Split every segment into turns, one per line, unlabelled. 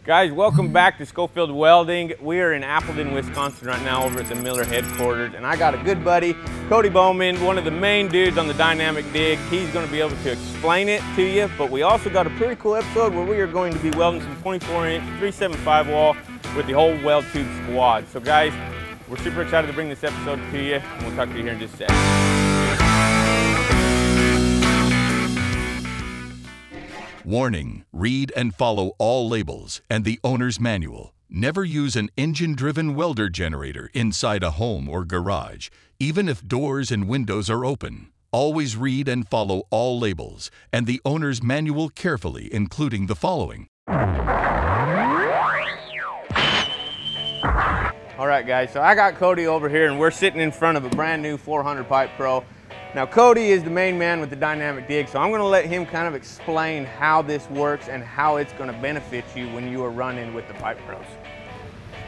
Guys, welcome back to Schofield Welding. We are in Appleton, Wisconsin right now over at the Miller headquarters, and I got a good buddy, Cody Bowman, one of the main dudes on the dynamic dig. He's going to be able to explain it to you, but we also got a pretty cool episode where we are going to be welding some 24-inch 375 wall with the whole weld tube squad. So guys, we're super excited to bring this episode to you, and we'll talk to you here in just a second.
Warning: read and follow all labels and the owner's manual. Never use an engine-driven welder generator inside a home or garage, even if doors and windows are open. Always read and follow all labels and the owner's manual carefully, including the following.
All right guys, so I got Cody over here and we're sitting in front of a brand new 400 Pipe Pro. Now Cody is the main man with the dynamic dig, so I'm going to let him kind of explain how this works and how it's going to benefit you when you are running with the Pipe Pros.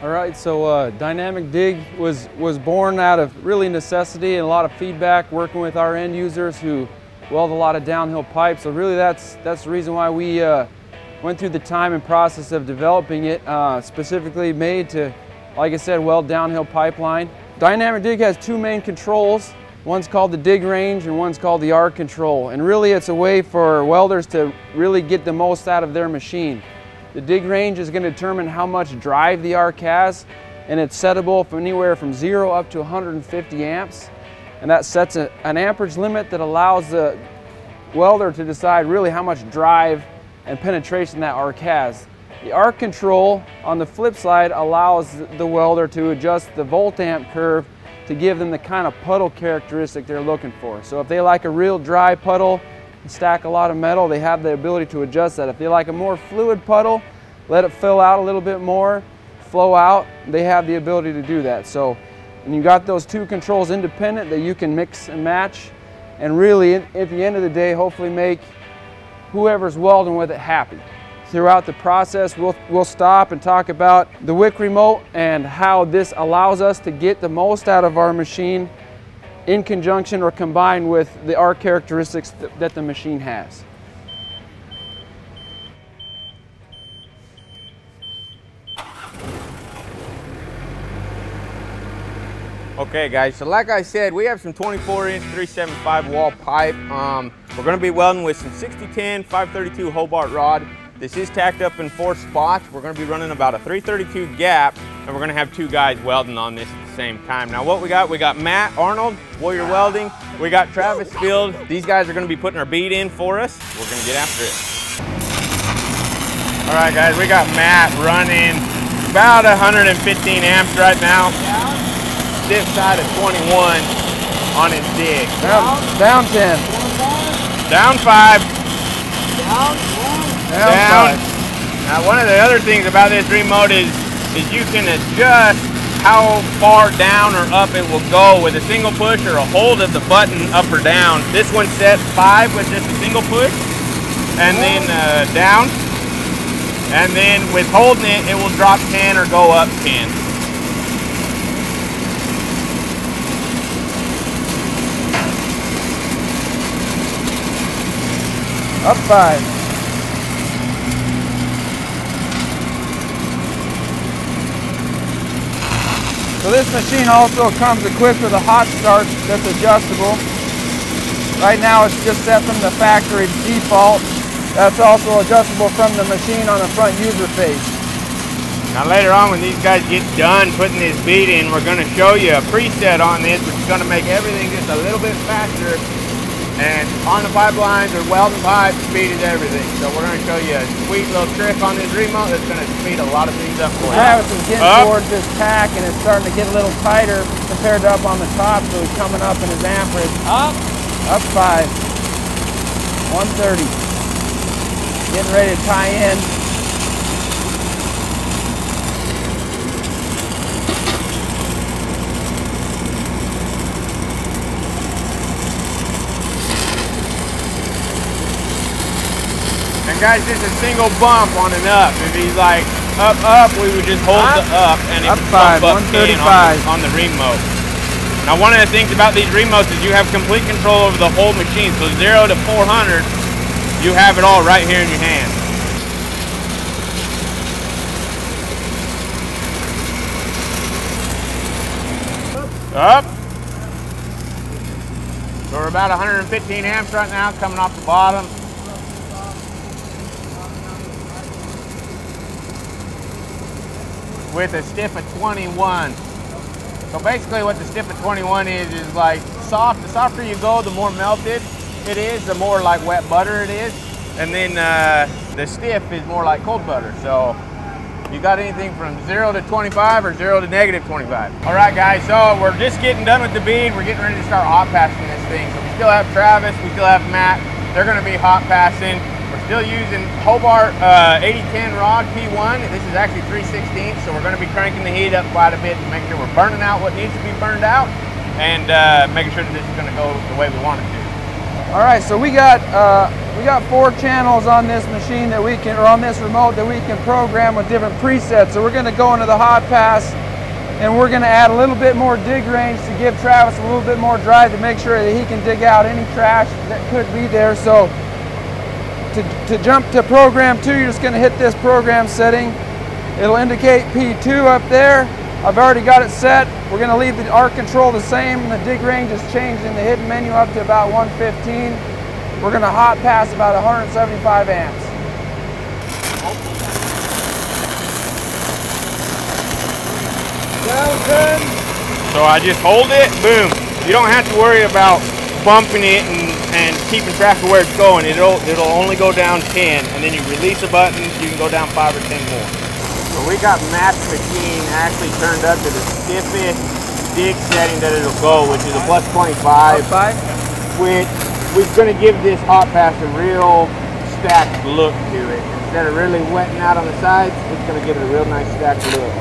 All right, so dynamic dig was born out of really necessity and a lot of feedback working with our end users who weld a lot of downhill pipes. So really that's the reason why we went through the time and process of developing it, specifically made to, like I said, weld downhill pipeline. Dynamic dig has two main controls. One's called the dig range and one's called the arc control. And really it's a way for welders to really get the most out of their machine. The dig range is going to determine how much drive the arc has, and it's settable from anywhere from 0 up to 150 amps. And that sets an amperage limit that allows the welder to decide really how much drive and penetration that arc has. The arc control, on the flip side, allows the welder to adjust the volt amp curve to give them the kind of puddle characteristic they're looking for. So if they like a real dry puddle and stack a lot of metal, they have the ability to adjust that. If they like a more fluid puddle, let it fill out a little bit more, flow out, they have the ability to do that. So when you got those two controls independent that you can mix and match, and really at the end of the day hopefully make whoever's welding with it happy. Throughout the process, we'll stop and talk about the wick remote and how this allows us to get the most out of our machine in conjunction or combined with the arc characteristics that the machine has.
Okay guys, so like I said, we have some 24-inch 375 wall pipe. We're going to be welding with some 6010 532 Hobart rod. This is tacked up in 4 spots. We're going to be running about a 332 gap, and we're going to have 2 guys welding on this at the same time. Now what we got Matt Arnold, Warrior Welding. We got Travis Field. These guys are going to be putting our bead in for us. We're going to get after it. All right guys, we got Matt running about 115 amps right now. Stiff side of 21 on his dig.
Down 10.
Down 5.
Down.
Now one of the other things about this remote is you can adjust how far down or up it will go with a single push or a hold of the button up or down. This one's set 5 with just a single push, and then down, and then with holding it, it will drop 10 or go up 10.
Up 5. So this machine also comes equipped with a hot start that's adjustable. Right now it's just set from the factory default. That's also adjustable from the machine on the front user face.
Now later on when these guys get done putting this bead in, we're going to show you a preset on this which is going to make everything just a little bit faster. And on the pipelines or welding pipe, speed is everything. So we're going to show you a sweet little trick on this remote that's going to speed a lot of things up for you.
Travis is getting towards this tack and it's starting to get a little tighter compared to up on the top, so he's coming up in his amperage. Up 5. 130. Getting ready to tie in.
And guys, just a single bump on an up. If he's like up, we would just hold the up and it would bump up 10 on the remote. Now one of the things about these remotes is you have complete control over the whole machine. So 0 to 400, you have it all right here in your hand. Up. So we're about 115 amps right now, coming off the bottom. With a stiff of 21. So basically what the stiff of 21 is like soft. The softer you go, the more melted it is, the more like wet butter it is. And then the stiff is more like cold butter. So you got anything from 0 to 25 or 0 to negative 25. All right, guys, so we're just getting done with the bead. We're getting ready to start hot passing this thing. So we still have Travis, we still have Matt. They're gonna be hot passing. We're still using Hobart 8010 rod P1. This is actually 3/16, so we're gonna be cranking the heat up quite a bit to make sure we're burning out what needs to be burned out and making sure that this is gonna go the way we want it to.
All right, so we got 4 channels on this machine that we can, or on this remote that we can program with different presets. So we're going to go into the hot pass, and we're going to add a little bit more dig range to give Travis a little bit more drive to make sure that he can dig out any trash that could be there. So to jump to program 2, you're just going to hit this program setting. It'll indicate P2 up there. I've already got it set. We're going to leave the arc control the same. The dig range is changed in the hidden menu up to about 115. We're going to hot pass about 175 amps.
So I just hold it, boom. You don't have to worry about bumping it and keeping track of where it's going. It'll only go down 10, and then you release a button, you can go down 5 or 10 more. So we got Matt's machine actually turned up to the stiffest dig setting that it'll go, which is a plus 25. Which we're going to give this hot pass a real stacked look to it. Instead of really wetting out on the sides, it's going to give it a real nice stacked look.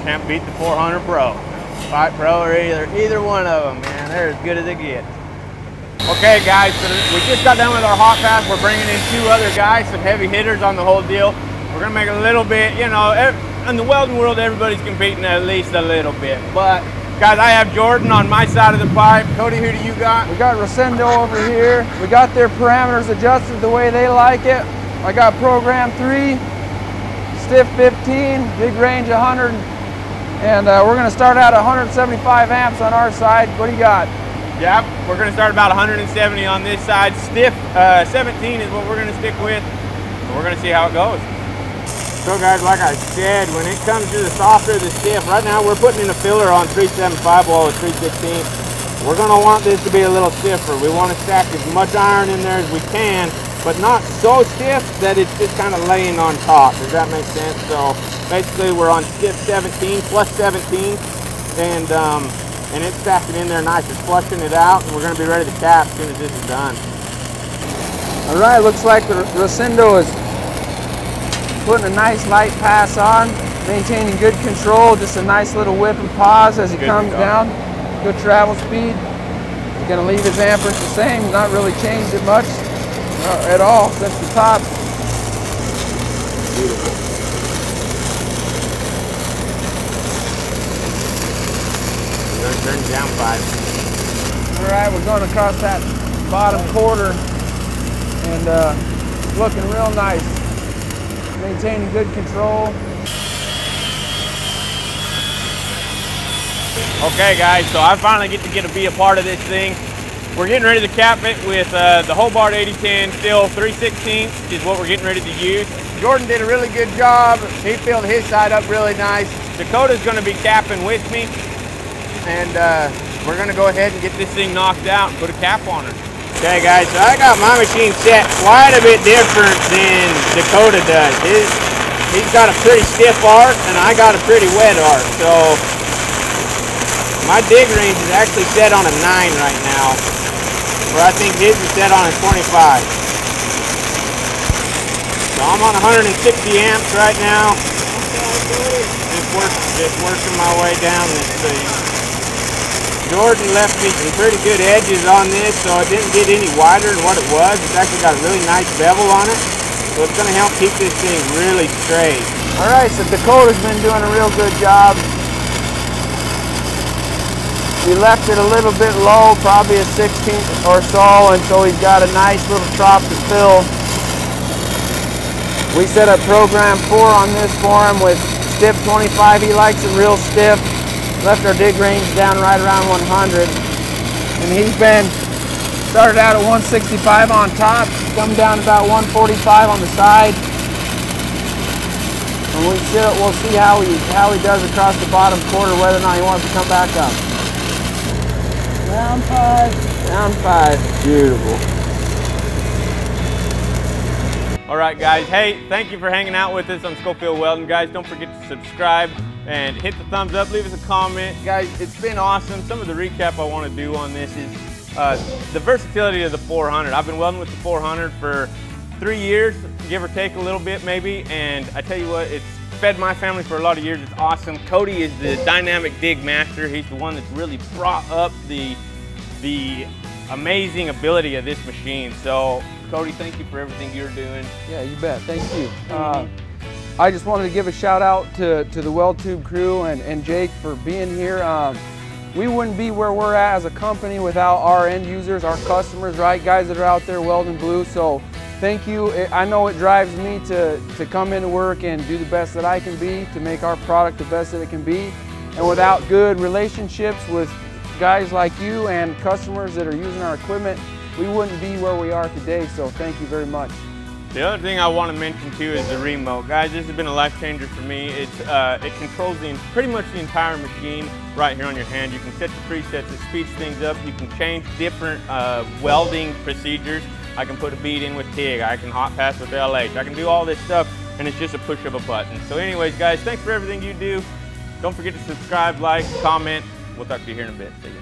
Can't beat the 400 Pro. 5 Pro or either one of them, man. They're as good as they get. Okay, guys, so we just got done with our hot pass. We're bringing in 2 other guys, some heavy hitters on the whole deal. We're gonna make a little bit, you know, in the welding world, everybody's competing at least a little bit. But guys, I have Jordan on my side of the pipe. Cody, who do you got?
We got Rosendo over here. We got their parameters adjusted the way they like it. I got program 3, stiff 15, dig range 100. And we're going to start out 175 amps on our side. What do you got?
Yep, we're going to start about 170 on this side. Stiff 17 is what we're going to stick with. We're going to see how it goes. So guys, like I said, when it comes to the softer, the stiff, right now we're putting in a filler on 375 while with 316. We're going to want this to be a little stiffer. We want to stack as much iron in there as we can, but not so stiff that it's just kind of laying on top. Does that make sense? So basically we're on stiff 17 plus 17, and it's stacking in there nice. It's flushing it out, and we're going to be ready to cap as soon as this is done.
All right, looks like the Rosendo is putting a nice light pass on, maintaining good control, just a nice little whip and pause as he comes down. Good travel speed. He's going to leave his amperage the same, not really changed it much at all since the top.
Beautiful. We're going to turn it down 5.
All right, we're going across that bottom quarter and looking real nice. Maintaining good control.
Okay guys, so I finally get to be a part of this thing. We're getting ready to cap it with the Hobart 8010, still 3/16 is what we're getting ready to use. Jordan did a really good job. He filled his side up really nice. Dakota's gonna be capping with me, and we're gonna go ahead and get this thing knocked out and put a cap on her. Okay guys, so I got my machine set quite a bit different than Dakota does. He's got a pretty stiff arc and I got a pretty wet arc. So my dig range is actually set on a 9 right now, where I think his is set on a 25. So I'm on 160 amps right now. Just working my way down this thing. Jordan left me some pretty good edges on this, so it didn't get any wider than what it was. It's actually got a really nice bevel on it, so it's going to help keep this thing really straight.
All right, so Dakota's been doing a real good job.
We left it a little bit low, probably a 16th or so, and so he's got a nice little trough to fill. We set a program 4 on this for him with stiff 25. He likes it real stiff. Left our dig range down right around 100. And he's been started out at 165 on top, come down about 145 on the side. And we'll see how he does across the bottom quarter, whether or not he wants to come back up.
Round 5.
Round 5. Beautiful. All right, guys. Hey, thank you for hanging out with us on Schofield Welding. Guys, don't forget to subscribe and hit the thumbs up. Leave us a comment. Guys, it's been awesome. Some of the recap I want to do on this is the versatility of the 400. I've been welding with the 400 for 3 years, give or take a little bit maybe, and I tell you what, it's fed my family for a lot of years. It's awesome. Cody is the dynamic dig master. He's the one that's really brought up the amazing ability of this machine. So Cody, thank you for everything you're doing.
Yeah, you bet. Thank you. I just wanted to give a shout out to the Weld Tube crew and Jake for being here. We wouldn't be where we're at as a company without our end users, our customers, right? Guys that are out there welding blue. So thank you. I know it drives me to come into work and do the best that I can be to make our product the best that it can be. And without good relationships with guys like you and customers that are using our equipment, we wouldn't be where we are today. So thank you very much.
The other thing I want to mention too is the remote. Guys, this has been a life changer for me. It controls pretty much the entire machine right here on your hand. You can set the presets, it speeds things up. You can change different welding procedures. I can put a bead in with TIG. I can hot pass with LH. I can do all this stuff, and it's just a push of a button. So anyways, guys, thanks for everything you do. Don't forget to subscribe, like, comment. We'll talk to you here in a bit. See ya.